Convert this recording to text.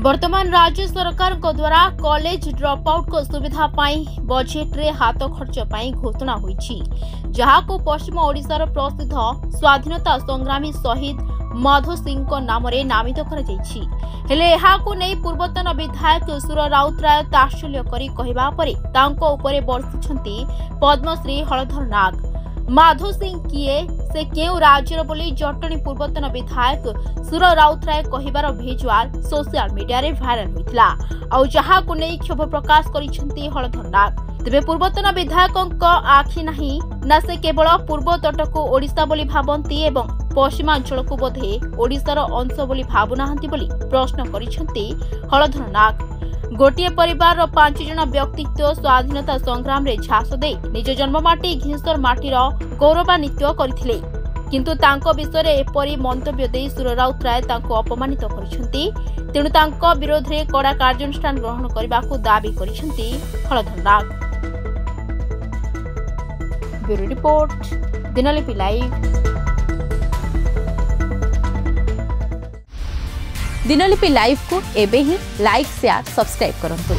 वर्तमान राज्य सरकार द्वारा कॉलेज ड्रॉप आउट को सुविधा पाई बजेट रे हाथ खर्च पाई घोषणा होईछि, जहाको पश्चिम ओडिशार प्रसिद्ध स्वाधीनता संग्रामी शहीद माधो सिंह को नाम रे नामित कर जाईछि। हेले एहाको नै पूर्वतन विधायक सुर राउतराय तात्सल्य करी कहिबा परे तांको उपरे बरसिछंती पद्मश्री हलधर नाग। माधो सिंह किए से केउ राज्यर बोली जटणी पूर्वतन विधायक सुर राउतराय कहिबार भिजुआल सोशल मीडिया रे वायरल होइतला और जहाको नै क्षोभ प्रकाश करिसंती हलधर नाग। तेबे पूर्वतन विधायकक आखि नाही ना से केवल पूर्व तट को ओडिशा बोली भाबंती एवं पश्चिमांचल को बोधे ओडिशार अंश बोली भाबुनाहांती बोली प्रश्न करिसंती हलधर नाग। गोटे परिवार 5 जन व्यक्तित्व स्वाधीनता संग्राम रे झास दे निज जन्ममाटी घिंसर माटीर गौरवान्वित करथिले, किंतु तांको विषय एपरी मंतव्य दे सुर राउतराय तांको अपमानित करिसंती। तेणु तांको विरोध रे कड़ा कार्यानुष्ठान ग्रहण करबाकू दाबी करिसंती Haldhar Nag. Bureau report, Dinalipi live. Dinalipi live को एबे ही लाइक शेयर सब्सक्राइब करंतु।